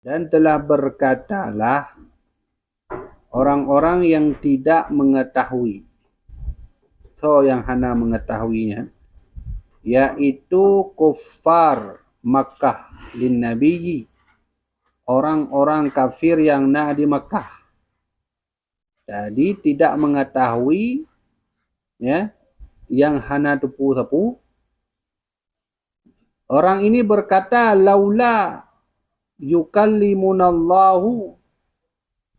Dan telah berkatalah orang-orang yang tidak mengetahui, so yang hana mengetahuinya, yaitu kuffar Makkah lin Nabiyyi, orang-orang kafir yang na di Makkah. Jadi tidak mengetahui, ya, yang hana tupu sapu. Orang ini berkata, laula yukallimunallahu,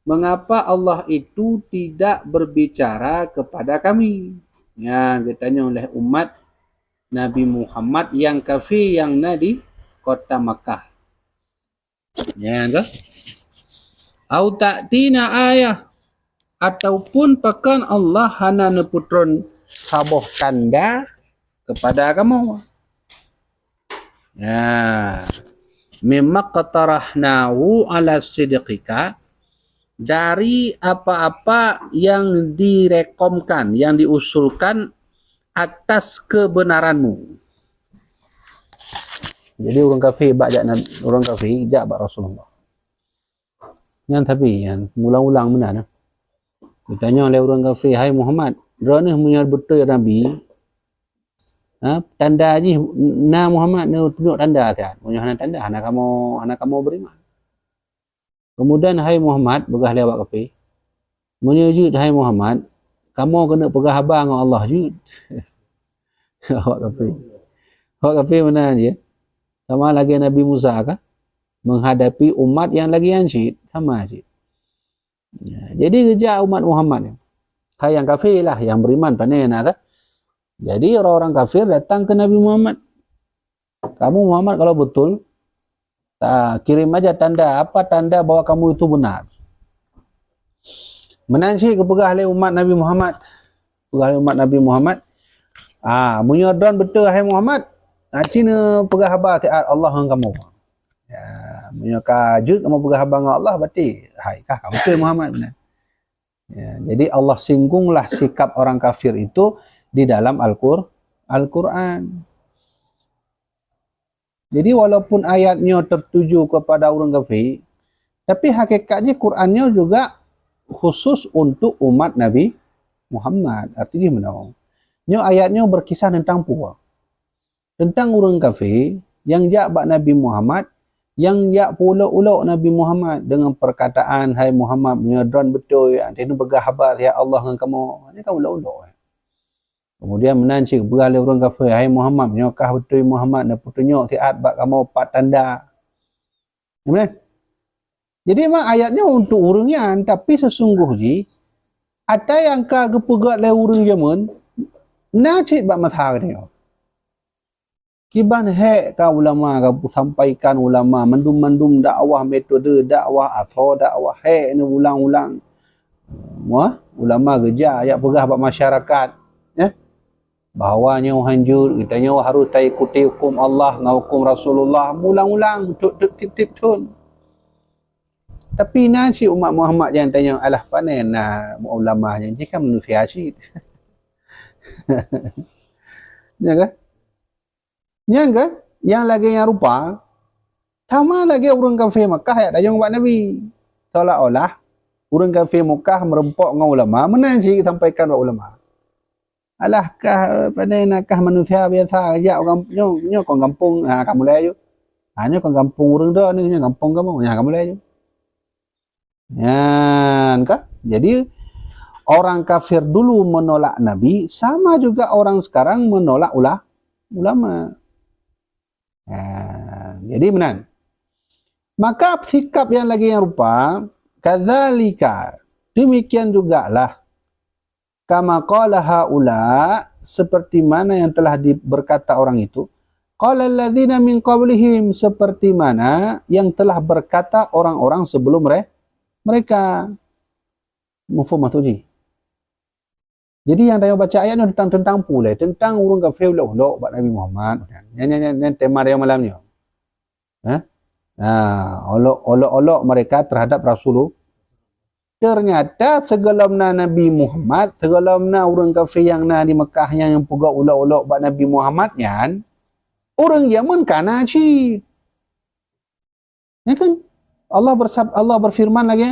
mengapa Allah itu tidak berbicara kepada kami? Ya, ditanya oleh umat Nabi Muhammad yang kafir yang di kota Makkah. Ya, ke? Au ta'tina ayah, ataupun pakan Allah hana neputron saboh tanda kepada kamu. Ya, mimaqtarahnahu ala sidqika, dari apa-apa yang direkomkan, yang diusulkan atas kebenaranmu. Jadi orang kafir bak orang kafir jak bak Rasulullah. Yang tapi yang ulang-ulang benar. Ditanya oleh orang kafir, hai Muhammad, rana punya betul Nabi. Tanda je na Muhammad ni tunjuk tanda sihat. Punya hana tanda, hana kamu beriman. Kemudian hai Muhammad, begah lewat kafir. Menyujud hai Muhammad, kamu kena pegah abang dengan Allah jud. Awak kafir. Awak kafir mana je? Sama lagi Nabi Musa kah? Menghadapi umat yang lagi ansyid. Sama je. Ya, jadi kejar umat Muhammad. Hai yang kafir lah, yang beriman panena kah? Jadi orang-orang kafir datang ke Nabi Muhammad. Kamu Muhammad kalau betul, kirim aja tanda. Apa tanda bahwa kamu itu benar? Menansi kepegah oleh umat Nabi Muhammad. Pegah oleh umat Nabi Muhammad. Menyodron betul hai Muhammad. Cina pegah habar sihat Allah dengan kamu. Ya, menyokajut kamu pegah habar dengan Allah berarti hai kah kamu betul Muhammad benar. Ya, jadi Allah singgunglah sikap orang kafir itu di dalam Al-Quran. Jadi walaupun ayatnya tertuju kepada orang kafir, tapi hakikatnya Qurannya juga khusus untuk umat Nabi Muhammad. Artinya mana? Ayatnya berkisah tentang puak. Tentang orang kafir yang jak bak Nabi Muhammad, yang jak pulak-ulak Nabi Muhammad dengan perkataan, hai Muhammad, menyodron betul, yang ini begah habat, ya Allah dengan kamu. Ini kan ulak-ulak. Kemudian menancik beralih orang kafir, hai Muhammad, menyokah betul Muhammad, dan petunjuk siat bak kamu 4 tanda. Benar? Jadi memang ayatnya untuk orangnya, tapi sesungguhnya ada yang kepegat oleh orang zaman, nacik bak mathar dia. Kiban hek ka ulama ka sampaikan ulama mandum-mandum dakwah metode dakwah atau dakwah hek ni ulang-ulang. Ulama geja ayat pegah bak masyarakat, ya. Bahawanya hanjur kitanya harus ikuti hukum Allah dengan hukum Rasulullah, ulang-ulang tip-tip tun. Tapi nasi umat Muhammad yang tanya alah panen ulama yang jika manusia asyid. Ya kan? Yang kan? Yang lagi yang rupa, sama lagi orang kafir Makkah yang dayang buat Nabi. Seolah-olah orang kafir Makkah merempok dengan ulama, menanji sampaikan buat ulama. Alahkah nakah manusia biasa aja orang nyo kong kampung kamu layu. Hanya kong kampung orang dah ni kampung kamu kamu layu. Ya, kan? Jadi orang kafir dulu menolak Nabi, sama juga orang sekarang menolak ulama. Jadi benar. Maka sikap yang lagi yang rupa, kadzalika, demikian jugalah, kama qala haula, seperti mana yang telah berkata orang itu, qala alladzina min qablihim, seperti mana yang telah berkata orang-orang sebelum mereka. Mufhum matuji. Jadi yang saya baca ayat ni tentang pula, tentang orang kafir ulok buat Nabi Muhammad. Yang tema dia malam ni. Olok-olok mereka terhadap Rasulullah. Ternyata segelamna Nabi Muhammad, segelamna orang kafir yang di Mekah yang pegak ulok-olok buat Nabi Muhammad nyan, orang Yaman kana cid. Ya kan? Allah berfirman lagi,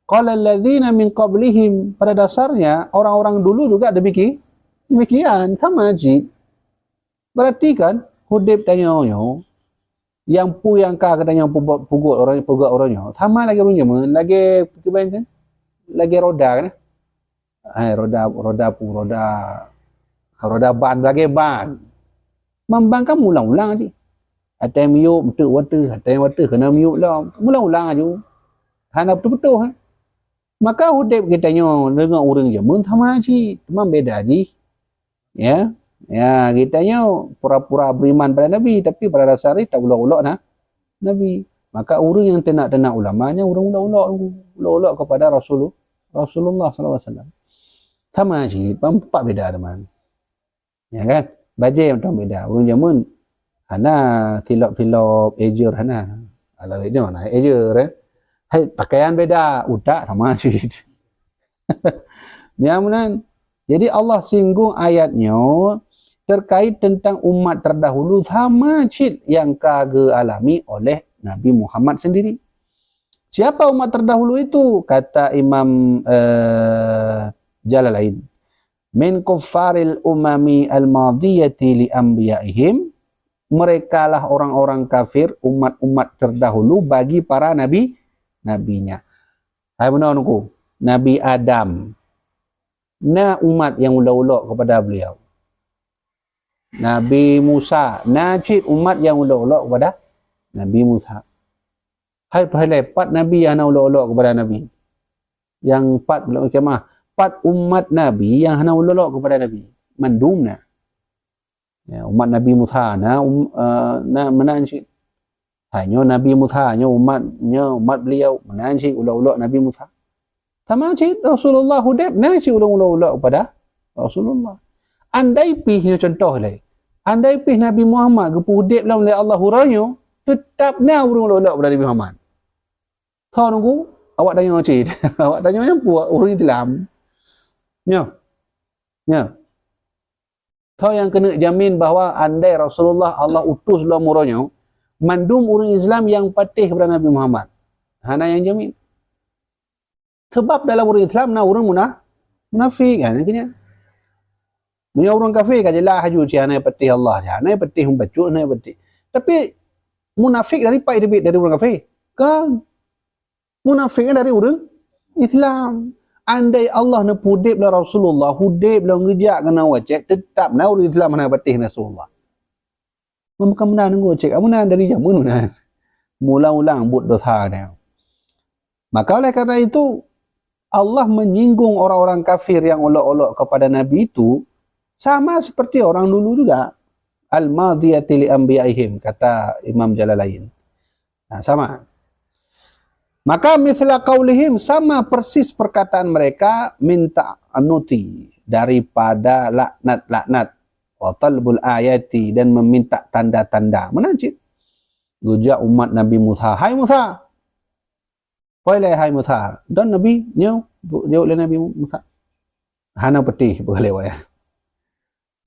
qala alladzina min qablihim, pada dasarnya orang-orang dulu juga demikian sama je. Berarti kan Hudayb tanya yang ka katanya pugut orangnya sama lagi orangnya lagi kan lagi roda kan roda ban lagi ban membangkang ulang-ulang tadi. Ada yang miuk betul water, ada yang water kena miuk lah. Ulang-ulang aja. Hana betul-betul kan. Maka Hudayb kitanya dengan orang Yaman sama je, cuma beda je. Ya. Ya, kitanya pura-pura beriman pada Nabi tapi pada dasarnya tak ulak-ulak Nabi. Maka orang yang tenak-tenak ulamanya orang ulak-ulak kepada Rasulullah sallallahu alaihi wasallam. Sama je, empat beda teman. Ya kan? Baje macam beda. Orang Yaman hana tilap-tilap ejer hana. Ala ini mana ejer kan? Hai pakaian beda, udak sama je. Ya benar. Jadi Allah singgung ayatnya terkait tentang umat terdahulu sama cit yang kagak alami oleh Nabi Muhammad sendiri. Siapa umat terdahulu itu? Kata Imam Jalalain. Min kuffaril umami al-madiyati li anbiyaihim. Mereka lah orang-orang kafir, umat-umat terdahulu bagi para nabinya. Hai benar nunggu. Nabi Adam. Na umat yang ulak-ulak kepada beliau. Nabi Musa. Najib umat yang ulak-ulak kepada Nabi Musa. Hai lepat Nabi yang ulak-ulak kepada Nabi. Yang empat umat Nabi yang hana ulak kepada Nabi. Mandumna. Ya, umat Nabi Musa menanjik. Hanya Nabi Musa, hanya umat beliau menanjik ulak-ulak Nabi Musa. Sama cik Rasulullah Hudayb nanjik ulak-ulak kepada Rasulullah. Andai pihnya contoh lagi. Andai pih Nabi Muhammad ke Hudayb lah oleh Allah huranya, tetap nak ulak-ulak kepada Nabi Muhammad. Kau nunggu, awak tanya cik. Awak tanya yang puak, orang Islam. Ya. Kau yang kena jamin bahawa andai Rasulullah Allah utus dalam muranya, mandum orang Islam yang patih kepada Nabi Muhammad. Hana yang jamin. Sebab dalam orang Islam orang munafik kan akhirnya. Punya orang kafir kan jelah haju hana patih Allah, hana patih membaca, hana patih. Tapi munafik dari orang kafir. Kan munafik dari orang Islam. Andai Allah nak Hudayb lah Rasulullah, Hudayb lah ngejak kena wajak, tetap nak orang Islam mana patih Rasulullah. Maka mana nunggu cek, mana dari jamun mana. Mula-ulang buat dosa dia. Maka oleh karena itu Allah menyinggung orang-orang kafir yang olok-olok kepada Nabi itu sama seperti orang dulu juga. Al-madiyati li anbiyaihim, kata Imam Jalalain. Nah, sama. Maka mithla qaulihim, sama persis perkataan mereka minta anuti daripada laknat-laknat wa talbul ayati dan meminta tanda-tanda. Menajib. Gujak umat Nabi Musa. Hai Musa. Hai Musa. Dan Nabi jauh oleh Nabi Musa. Hana petih boleh ya.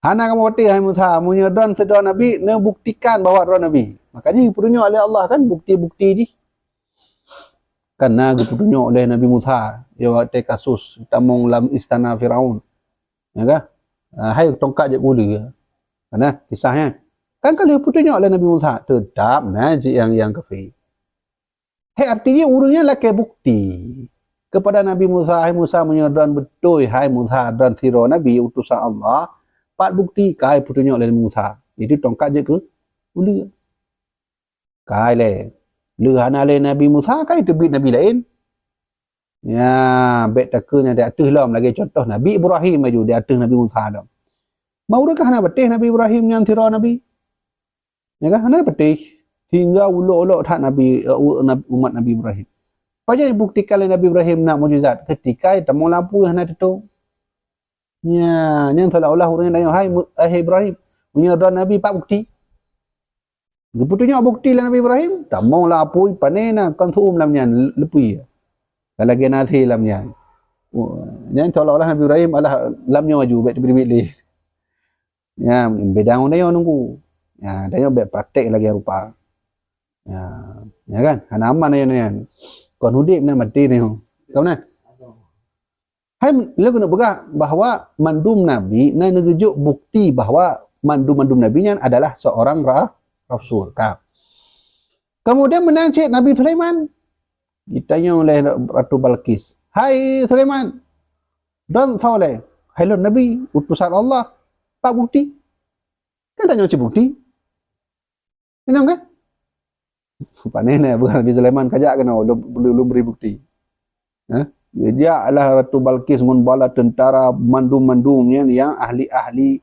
Hana kamu petih hai Musa. Munya dan sedar Nabi buktikan bahawa dua Nabi. Makanya diperunjuk oleh Allah kan bukti-bukti ni. Karena diperunjuk oleh Nabi Musa. Dia waktu kasus tamung dalam istana Firaun. Ya kan? Hai tongkat je boleh. Karena kisahnya. Kan kalau diperunjuk oleh Nabi Musa. Tetap yang kafir. Hai artinya urungnya lah ke bukti kepada Nabi Musa. Hai Musa menyerdan betul. Hai Musa dan siro Nabi utusan Allah. Empat bukti kai petunjuk oleh Nabi Musa. Jadi tongkat je ke boleh. Kai le. Lehana le Nabi Musa kai tebit Nabi lain. Ya, bet taknya dia atas lam lagi contoh Nabi Ibrahim maju dia atas Nabi Musa lam. Mau dekah nak betih Nabi Ibrahim yang siro Nabi. Ya kan? Hana betih. Hingga ulok-ulok tak umat Nabi Ibrahim. Apa yang dibuktikan oleh Nabi Ibrahim nak mujizat? Ketika temung lampu yang nak tutup. Ya, yang seolah-olah orang yang tanya, hai Ibrahim, punya doa Nabi pak bukti. Keputunya bukti lah Nabi Ibrahim, temung lampu panena konsum lamnya lepui. Kalau dia nasi lamnya. Yang seolah-olah Nabi Ibrahim Allah lamnya maju baik diberi-beri. Ya, beda orang yang nunggu. Ya, dia baik praktek lagi rupa. Ya, ya kan? Hana aman ni kan. Kon hudip ni mati ni. Tahu kan? Hai lagu nak begah bahawa mandum Nabi na negejuk bukti bahawa mandum-mandum Nabi nya adalah seorang rasul. Tak. Kemudian menancik Nabi Sulaiman. Ditanya oleh Ratu Balqis. Hai Sulaiman. Dan soleh. Hai Nabi, utusan Allah. Pak bukti. Kan tanya macam bukti. Kenapa kan? Pak nenek bukan Nabi Sulaiman kajak kena belum beri bukti. Ha? Dia adalah Ratu Balqis membala tentara mandum-mandumnya yang ahli-ahli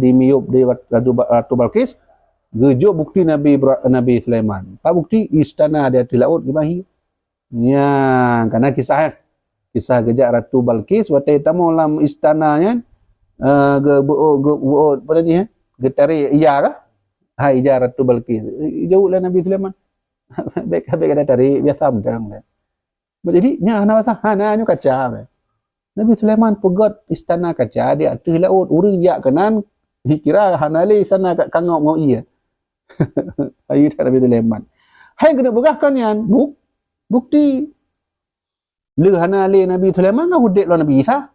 di miup di Ratu Balqis gejuk bukti Nabi Sulaiman. Pak bukti istana dia di laut di bahi. Ya, karena kisah gejak Ratu Balqis waktu tamu dalam istananya apa ni getari iya kah? Hai ija Ratu Balqis. Jauhlah Nabi Sulaiman. Baik kata tarik biasa macam. Jadi nya ana wasa hana nyu kaca. Nabi Sulaiman pegot istana kaca di atas laut urang jak kanan dikira hana le sana kat kangau mau iya. Ayu Nabi Sulaiman. Hai kena begahkan yan bukti. Le hana le Nabi Sulaiman ngau hudek lawan Nabi Isa.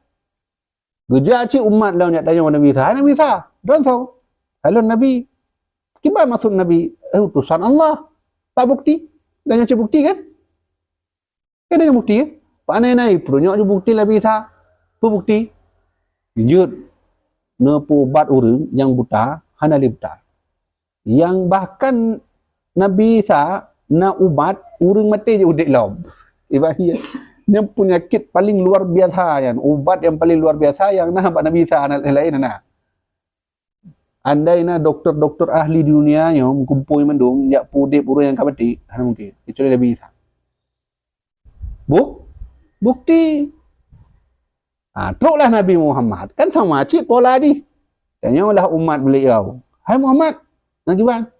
Gejak cik umat lawan nak tanya Nabi Isa. Nabi Isa, don tahu. Halo Nabi. Kibar maksud Nabi utusan Allah. Pak bukti. Dan cik bukti kan? Kan ada bukti kan? Pak naik perunjuk je bukti lah bisa. Apa bukti? Jut. Nepu ubat orang yang buta, hana li buta. Yang bahkan Nabi Isa nak ubat, orang mati je udik laum. Ibahiyah. Ini penyakit paling luar biasa kan. Ubat yang paling luar biasa yang nak Nabi Isa anak lain nak. Andai na doktor-doktor ahli di dunia yang kumpul mendung, jak pudip orang yang mati, hana mungkin. Kecuali Nabi Isa. Bukti. Teruklah Nabi Muhammad. Kan sama cik pola ni. Tanyalah umat beliau. Hai Muhammad. Nak gimana?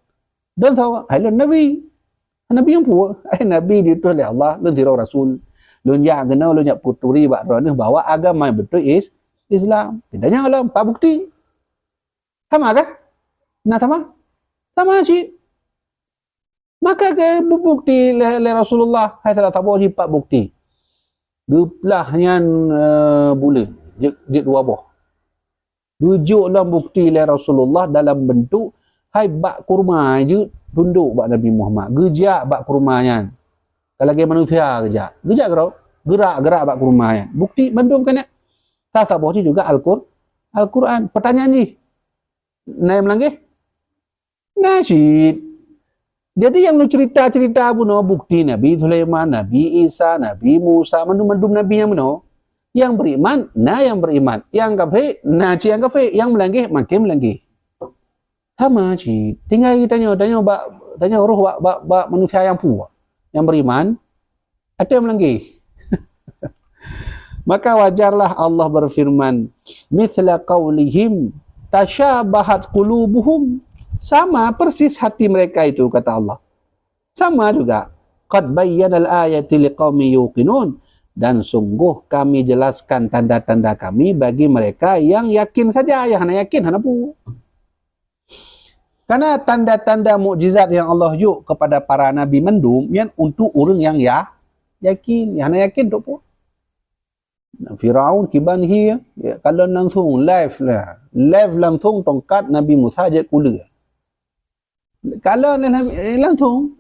Dan tahu. Hai Nabi. Nabi yang puas. Hai Nabi diutus oleh Allah. Lun tirau Rasul. Lun jak kenal. Lun jak puturi. Bahawa agama yang betul is Islam. Tanya Allah. Pak bukti. Sama kan? Nah sama? Sama cik. Maka ke bukti oleh Rasulullah. Hai telah tahu je 4 bukti. Geplahnya bulan. Dia 2 buah. Rujuk dalam bukti oleh Rasulullah dalam bentuk hai bak kurma je tunduk bak Nabi Muhammad. Gejak bak kurmanya. Kalau lagi manusia gejak. Gejak kerau. Gerak-gerak bak kurmanya. Bukti bandung kan ya. Tak boleh juga Al-Quran. Pertanyaan ni. Naik melangkih. Nasyid. Jadi yang lu cerita-cerita pun bukti Nabi Sulaiman, Nabi Isa, Nabi Musa, mandum-mandum Nabi yang mana? Yang beriman, yang beriman. Yang kafir, yang kafir. Yang melangkih, makin melangkih. Sama cik. Tinggal kita tanya roh bak manusia yang puas. Yang beriman, ada yang melangkih. Maka wajarlah Allah berfirman, mithla qawlihim tashabahat qulubuhum. Sama persis hati mereka itu, kata Allah. Sama juga. Qad bayyanal ayati liqaumi yuqinun. Dan sungguh kami jelaskan tanda-tanda kami bagi mereka yang yakin saja. Yang hana yakin, hana pu. Karena tanda-tanda mukjizat yang Allah yuk kepada para nabi mendum, yang untuk orang yang yakin. Yang hana yakin, tak pu. Firaun kiban hi, kalau langsung live lah. Live langsung tongkat Nabi Musa je kula. Kalau langsung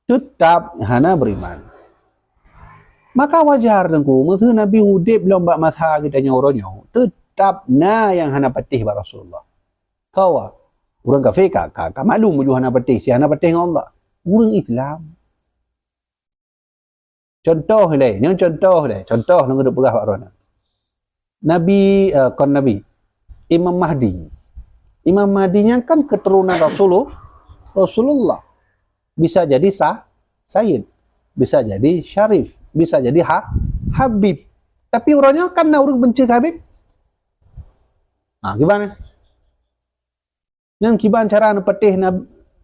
tetap hana beriman. Maka wajar dengku masa Nabi hudib belum bak masa kita orangnya tetap yang hana patih bak Rasulullah. Kau orang kafir kak maklum ju hana patih, si hana patih dengan Allah. Orang Islam. Contoh nang duk pegah bak orang. Nabi Imam Mahdi. Imam Mahdinya kan keturunan Rasulullah. Bisa jadi Sayyid, bisa jadi Syarif, bisa jadi Habib. Tapi orangnya kan orang benci Habib. Gimana? Yang kiban cara petih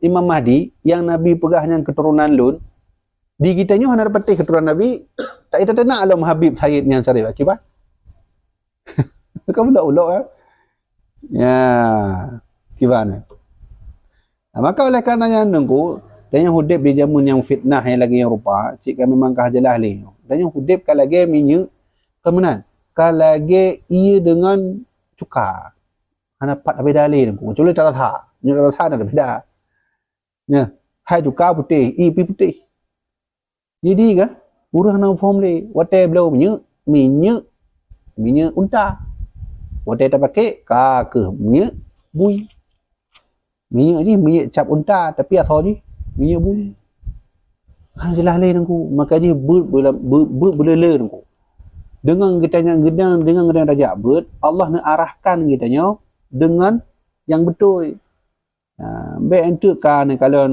Imam Mahdi, yang Nabi pegahnya keturunan Lun, di kitanya hanya petih keturunan Nabi, tak kita nak alam Habib Sayyid yang Syarif. Kiban? Kamu tak ulok ya? Ya, gimana? Maka oleh karenanya nunggu Dan yang hudib di zaman yang fitnah yang lagi yang rupa, cik kan memang kah jelas leh. Dan yang hudib kan lagi minyak kemenan. Kan lagi ia dengan cuka. Hana pat habis dalih ku. Cuma tak tha. Ni tak tha dah beda. Ya, hai cuka putih, pi putih. Jadi kan urang na form le, wate belau minyak unta. Wate tak pakai ka ke minyak bui. Minyak ni minyak cap unta tapi asal ni minyak bui. Han jelas lain aku. Maka dia berbela aku. Dengan kita dengan darjat ber, Allah nak arahkan kita dengan yang betul. Baik untuk kan kalau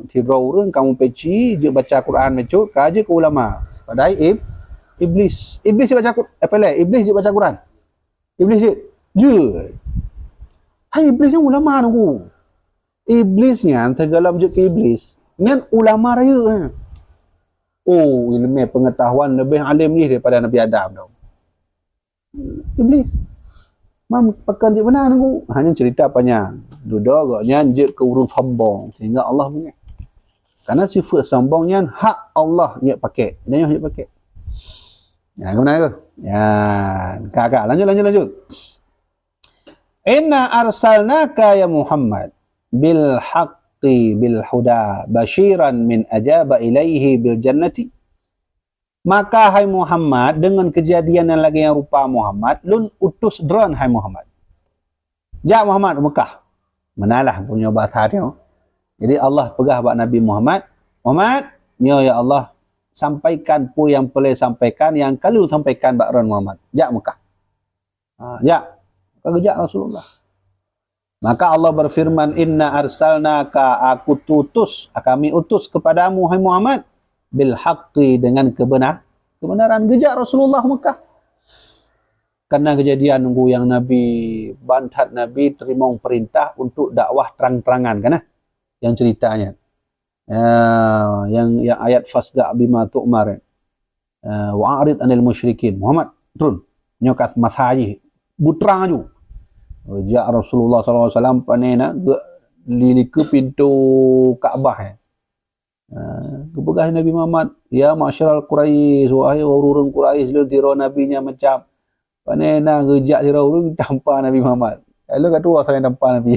tibrau urang kamu peci je baca Quran mecut kaje ke ulama. Padahal iblis je baca Quran. Iblis je baca Quran. Iblis je. Hai iblis yang ulama aku. Iblisnya tergalam je ke iblis. Dengan ulama raya. Oh, ilmu pengetahuan lebih alim ni daripada Nabi Adam tau. Iblis. Mam pakan dia benar aku. Hanya cerita panjang. Duduk agaknya je ke urung sombong sehingga Allah punya. Karena sifat sombongnya hak Allah dia pakai. Dia yang pakai. Ya, kemana ke? Ya, kakak lanjut. Inna arsalnaka ya Muhammad bil haqqi bil huda basyiran min ajaba ilaihi bil jannati. Maka hai Muhammad dengan kejadian yang lagi yang rupa Muhammad lun utus dron hai Muhammad. Ya Muhammad Mekah. Menalah punya bahasa dia. Jadi Allah pegah buat Nabi Muhammad. Muhammad, ya Allah sampaikan pu yang boleh sampaikan yang kalau sampaikan buat dron Muhammad. Ya Mekah. Ya. Kerja Rasulullah. Maka Allah berfirman, Inna arsalnaka aku kami utus kepadamu hai Muhammad bil haqqi dengan kebenaran gejak Rasulullah Mekah. Karena kejadian nunggu yang Nabi bantat Nabi terima perintah untuk dakwah terang-terangan kan yang ceritanya. Yang ayat fasda bima tu'mar. Wa'arid anil musyrikin. Muhammad turun nyokat masaji butrang aju. Jak Rasulullah SAW panena lilik ke pintu Kaabah. Kepegah Nabi Muhammad, ya masyarakat Quraisy, wahai orang Quraisy, lu tiro nabinya macam panena gejak tiro orang tanpa Nabi Muhammad. Lalu kata saya tanpa Nabi.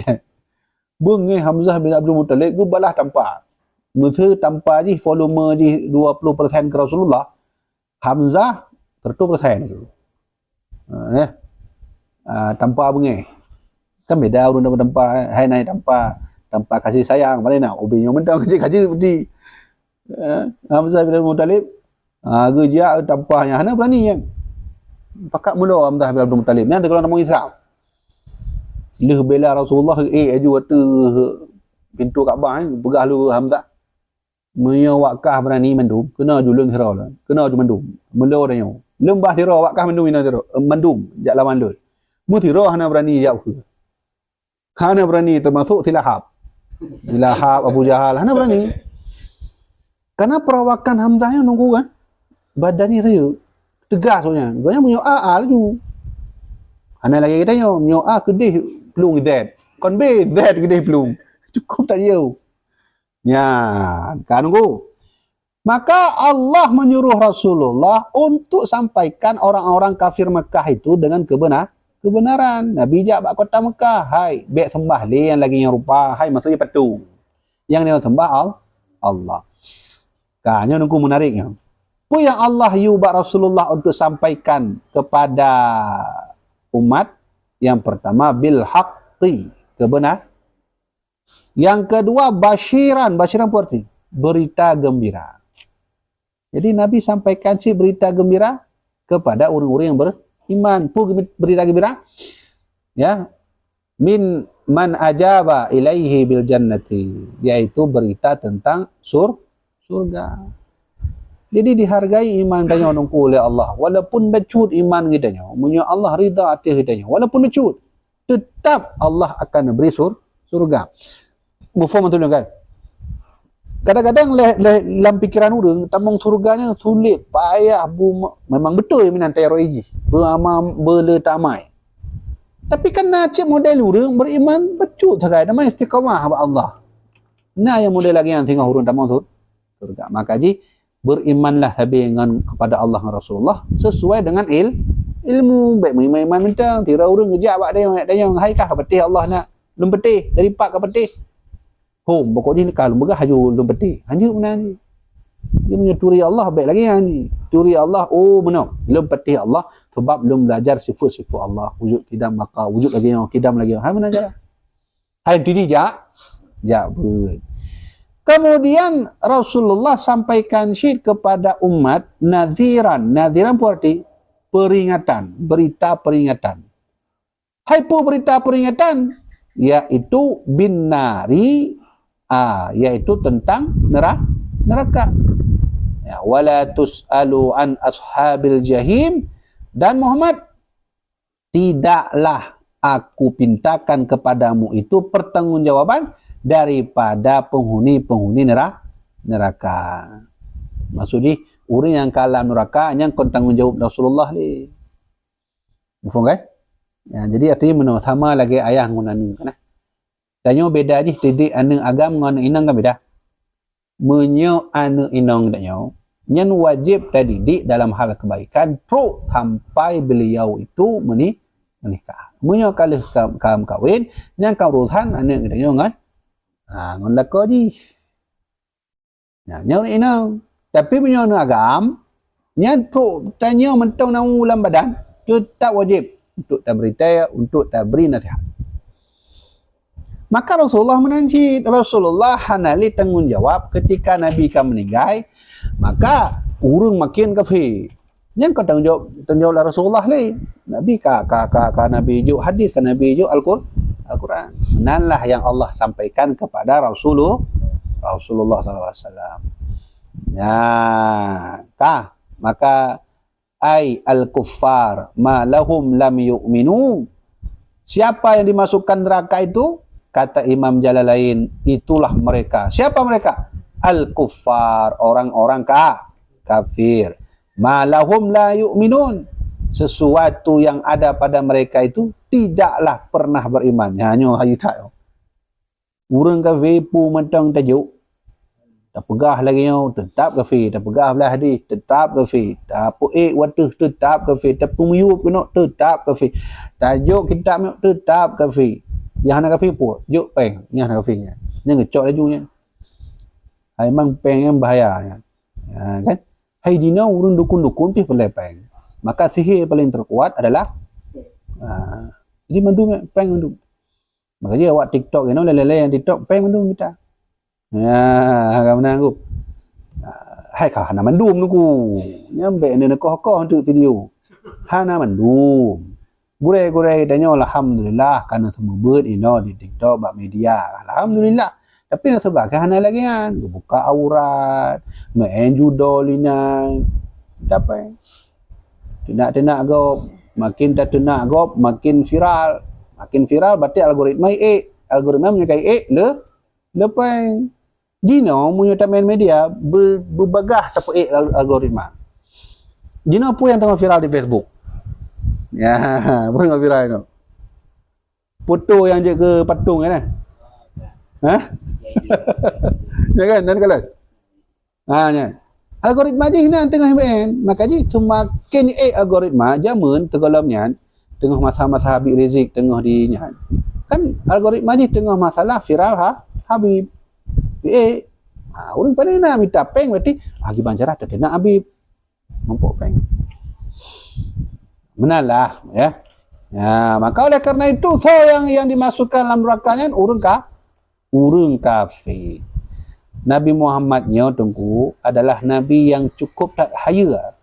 Bungi Hamzah bin Abdul Muttalib ku balah tanpa. Masa tanpa je volume je 20% ke Rasulullah. Hamzah 100% tu. Tanpa bungi. Kan beda orang tanpa hai naik tanpa kasih sayang mana nak obenya mentang kaji putih. Hamzah bin Abdul Muttalib gejak tampahnya hana berani kan. Pakat mula Hamzah bin Abdul Muttalib ni kalau nama Islam. Leh bela Rasulullah aju waktu pintu Kaabah ni pegah lu Hamzah. Menya wakah berani mandum kena julun hira lah. Kena ju mandum. Mula dah nyo. Lembah hira wakah mandum ina hira. Mandum jak lawan lu. Mu hira hana berani jak aku. Hana berani termasuk Silahab. Abu Jahal hana berani. Karena perawakan Hamzah yang nunggu kan. Badannya raya. Tegas soalnya. Soalnya punya A tu. Hana lagi kita nyo. Punya A kedih pelung Z. Kon B Z kedih pelung. Cukup tak jauh. Ya. Kan nunggu. Maka Allah menyuruh Rasulullah untuk sampaikan orang-orang kafir Mekah itu dengan kebenaran. Nabi jak bak kota Mekah. Hai. Bek sembah le yang lagi yang rupa. Hai maksudnya patung. Yang dia sembah Allah. Kanya nunggu menariknya. Apa yang Allah yubak Rasulullah untuk sampaikan kepada umat? Yang pertama bil haqqi, kebenar. Yang kedua basyiran apa arti? Berita gembira. Jadi Nabi sampaikan si berita gembira kepada orang-orang yang beriman. Apa berita gembira? Ya. Min man ajaba ilaihi bil jannati, yaitu berita tentang surga. Jadi dihargai iman kita nunggu oleh Allah. Walaupun becut iman kita, punya Allah ridha hati kita. Walaupun becut, tetap Allah akan beri surga. Mufaham betul kan? Kadang-kadang dalam pikiran orang, tamang surganya sulit, payah, memang betul yang minat teroiji. Beramal, berletamai. Tapi kan cik model orang beriman becut sahaja. Nama istiqamah Allah. Nah yang model lagi yang tengah hurun tamu tu. Surga. Maka ji berimanlah habis dengan kepada Allah dan Rasulullah sesuai dengan ilmu. Baik iman mentang tira urang kerja awak dia nak tanya hai kah petih Allah nak lum petih dari pak ke petih. Hom pokoknya ni kalau begah haju lum petih. Hanya benar ni. Dia menyeturi Allah baik lagi yang ni. Turi Allah oh benar. Lum petih Allah sebab belum belajar sifat-sifat Allah. Wujud kidam maka wujud lagi yang kidam lagi. Hai mana aja. Hai diri jak. Jak ber. Kemudian Rasulullah sampaikan syid kepada umat nadhiran. Nadhiran berarti peringatan, berita peringatan. Hai pu berita peringatan yaitu bin nari yaitu tentang neraka. Ya, wala tus'alu an ashabil jahim dan Muhammad tidaklah aku pintakan kepadamu itu pertanggungjawaban daripada penghuni neraka. Maksudnya orang yang kalah neraka yang kau tanggungjawab Rasulullah ni. Faham kan? Ya, jadi artinya menurut sama lagi ayah ngunanu kan. Danyo beda je didik anak agam dengan inang kan beda. Menyo anak inang danyo nyan wajib didik dalam hal kebaikan pro sampai beliau itu menikah. Menyo kalau kam kawin yang kaurusan anak danyo kan ngon lako ji. Nah, nyaw inang. Tapi punya agam, nyan pro tanya mentong nang ulam badan, tu tak wajib untuk tak berita, untuk tak beri nasihat. Maka Rasulullah menanjid. Rasulullah hanali tanggungjawab ketika Nabi kan meninggal, maka urung makin kafir. Nyan kau tanggungjawab Rasulullah ni. Nabi ka Nabi ju hadis kan Nabi ju Al-Quran. Nanlah yang Allah sampaikan kepada Rasulullah SAW. Ya, maka ai al-kuffar ma lahum lam yu'minu. Siapa yang dimasukkan neraka itu? Kata Imam Jalalain, itulah mereka. Siapa mereka? Al-kuffar, orang-orang kafir. Ma lahum la yu'minun. Sesuatu yang ada pada mereka itu tidaklah pernah beriman. Hanya hayu tak. Urang kafir pu mentang tajuk. Tak pegah lagi yang tetap kafir. Tak pegah belah hadis tetap kafir. Tak puik watah tetap kafir. Tak pemuyup kena tetap kafir. Tajuk kitab tetap kafir. Yang nak kafir pun juk peng. Yang nak kafirnya. Yang ngecok lajunya. Memang peng yang bahaya. Ya, kan? Hai dina urang dukun-dukun pi pelai peng. Maka sihir paling terkuat adalah jadi mandum peng mandum. Makanya awak TikTok you lele yang TikTok peng mandum kita. Ya, kamu nanggup. Hai kah nak mandum nuku. Nyampe ni nak kau untuk video. Hana mandum. Gurai tanya alhamdulillah karena semua bird di TikTok bak media. Alhamdulillah. Tapi nak sebab hana lagi kan buka aurat, main judol ini. Apa? Tenak go, makin tak tenak go, makin viral. Makin viral berarti algoritma algoritma menyukai lepas Dino punya taman media berbagah tapi algoritma. Dino pun yang tengah viral di Facebook. Ya, pun tengah viral itu. Foto yang je ke patung kan? Hah? Ya kan? Dan kalau ya. Algoritma je ni tengah main. Maka je semakin algoritma zaman tergolongnya tengah masa-masa Habib Rizik tengah di nyan. Kan algoritma je tengah masalah viral Habib. Orang paling nak minta peng berarti lagi bancara tak nak Habib. Nampak peng. Benarlah ya. Ya, maka oleh karena itu yang dimasukkan dalam nerakanya urang kafir. Nabi Muhammadnya tunggu adalah nabi yang cukup tak haya.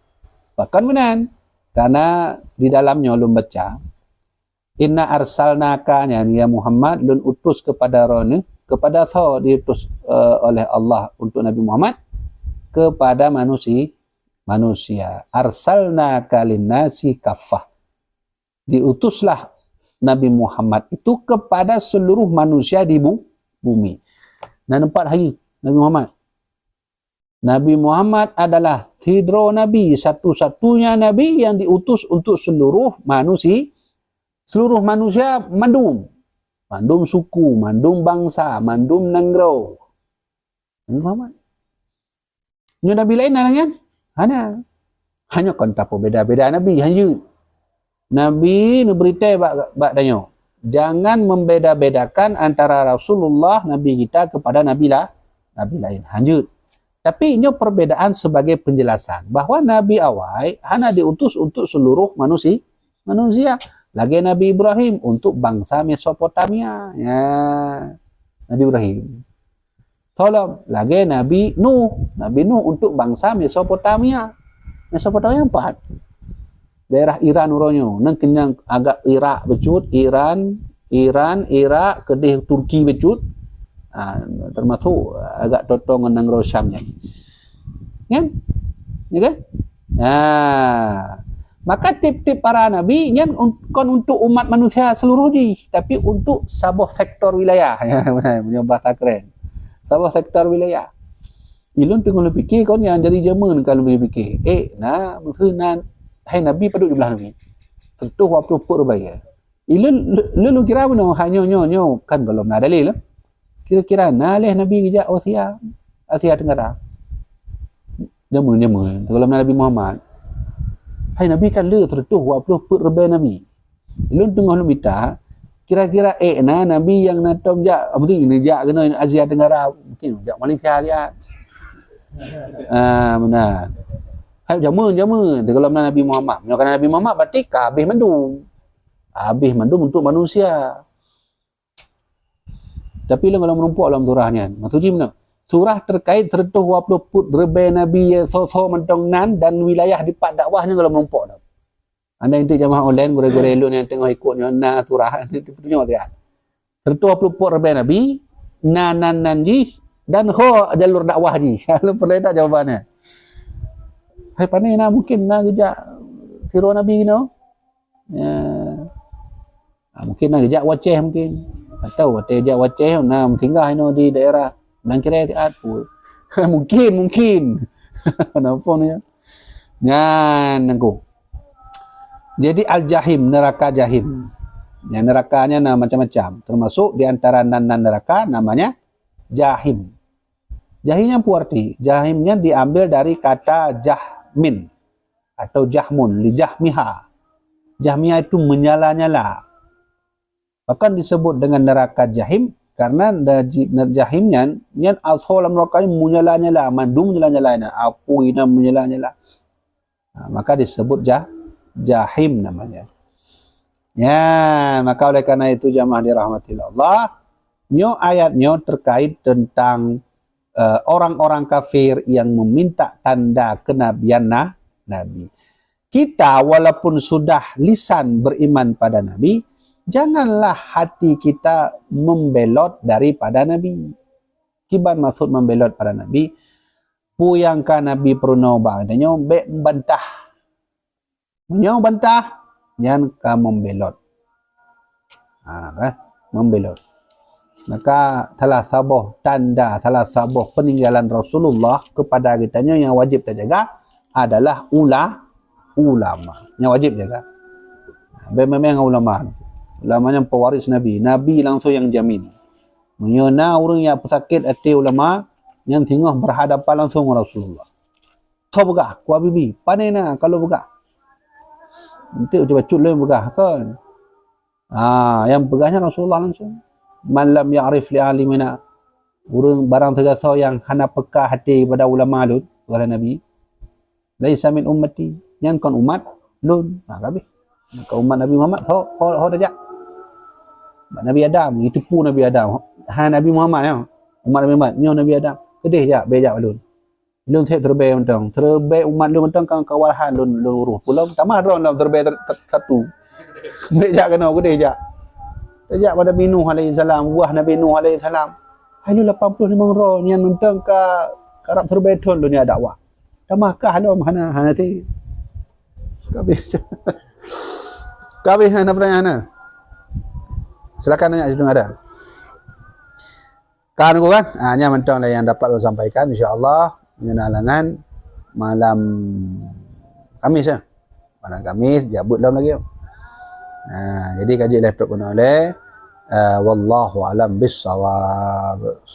Bahkan benar. Karena di dalamnya ulun baca inna arsalnaka ya Muhammad lun utus kepada kepada diutus oleh Allah untuk Nabi Muhammad kepada manusia. Arsalnaka linnasi kaffah. Diutuslah Nabi Muhammad itu kepada seluruh manusia di bumi. Dan 4 hari Nabi Muhammad. Nabi Muhammad adalah hidro Nabi, satu-satunya Nabi yang diutus untuk seluruh manusia. Seluruh manusia mandum suku, mandum bangsa, mandum negara. Nabi Muhammad. Nyo Nabi lain kan? Hanya kontra beda-beda Nabi. Hanya Nabi beritahu bak danyo. Jangan membeda-bedakan antara Rasulullah Nabi kita kepada Nabi lain. Lanjut. Tapi ini perbedaan sebagai penjelasan bahawa Nabi awal hanya diutus untuk seluruh manusia. Lagi Nabi Ibrahim untuk bangsa Mesopotamia. Ya. Nabi Ibrahim. Tolong lagi Nabi Nuh untuk bangsa Mesopotamia. Mesopotamia 4. Daerah Iran uronyo, nang kenyang agak Irak becut, Iran, Irak, kedih Turki becut. Termasuk agak totong nang Rosyamnya. Kan? Ya kan? Maka tip-tip para nabi nyan kon untuk umat manusia seluruh ni, tapi untuk sebuah sektor wilayah. Ya, punya bahasa keren. Sebuah sektor wilayah. Ilun tengok fikir kon yang jadi Jerman kalau boleh fikir. Maksudnya hai Nabi paduk di belah Nabi. Tentu waktu pur baik. Lu kira mana hanya nyo kan belum ada dalil. Kira-kira nalih Nabi gejak Asia Tenggara. Jamun. Kalau Nabi Muhammad. Hai Nabi kan lu tentu waktu pur baik Nabi. Lu tengok lu minta kira-kira Nabi yang natom jak betul ni jak kena Asia Tenggara mungkin jak Malaysia dia. Benar. Hai jamun. Kalau Nabi Muhammad. Kalau Nabi Muhammad berarti habis mandum. Habis mandum untuk manusia. Tapi kalau menumpuk dalam surahnya. Maksudnya mana? Surah terkait 120 put berbagai Nabi yang so-so mentong nan dan wilayah di pak dakwahnya kalau menumpuk dah. Anda itu jamaah online gore-gore elok yang tengok ikutnya na surah itu tunjuk dia. 120 put berbagai Nabi nan ji dan jalur dakwah ji. Kalau perlu tak jawabannya. Hai pandai mungkin gejak tiru Nabi gini. Mungkin gejak waceh mungkin. Atau gejak waceh tinggal di daerah Langkira Tiat pun. mungkin. Kenapa ni? Nangku. Jadi Al-Jahim, neraka Jahim. Yang nerakanya macam-macam. Termasuk di antara nan neraka namanya Jahim. Jahimnya apa arti? Jahimnya diambil dari kata Jahmin atau Jahmun li Jahmiha. Jahmiha itu menyala-nyala. Bahkan disebut dengan neraka Jahim karena Jahimnya yang al-solam nerakanya menyala-nyala, mandum menyala-nyala, api dan menyala-nyala. Maka disebut Jahim namanya. Ya, maka oleh karena itu jamaah dirahmati Allah, ayatnya terkait tentang orang-orang kafir yang meminta tanda kenabian Nabi. Kita walaupun sudah lisan beriman pada Nabi, janganlah hati kita membelot daripada Nabi. Kiban maksud membelot pada Nabi? Puyangka Nabi pernah bagdanya bantah. Menyo bantah, jangan ka membelot. Kan? Membelot. Maka salah sabuh peninggalan Rasulullah kepada kitanya yang wajib kita jaga adalah ulama. Yang wajib jaga. Memang ulama. Ulamanya pewaris Nabi. Nabi langsung yang jamin. Menyona orang yang pesakit hati ulama yang tengah berhadapan langsung dengan Rasulullah. So begah, ku bibi. Pandai nak kalau begah. Nanti coba cut lu begah kan. Yang begahnya Rasulullah langsung. Man lam ya'rif li alimina, urang barang tergasa yang hana peka hati kepada ulama lun, kata Nabi, laisa min ummati, yang kon umat lun. Kabeh maka umat Nabi Muhammad ho dah jak Nabi Adam itu pun Nabi Adam Nabi Muhammad ya, umat Nabi Muhammad nyo Nabi Adam kedih jak bejak lun set terbaik mentang terbaik umat lun mentang kawalan lun uruh pulau tamah ron dalam terbaik satu bejak kena kedih jak sejak pada Nabi Nuh alaihi salam, buah Nabi Nuh alaihi salam. Halu 85 roh yang mentang ke Arab terbaik ton dunia dakwah. Tamahkah halu hana ti. Kabeh hana pertanyaan. Silakan tanya judul ada. Kan ko kan? Hanya mentang lah yang dapat saya sampaikan insya-Allah mengenalangan malam Khamis ya. Malam Khamis jabut dalam lagi. Jadi kaji laptop pun oleh wallahu alam bissawab.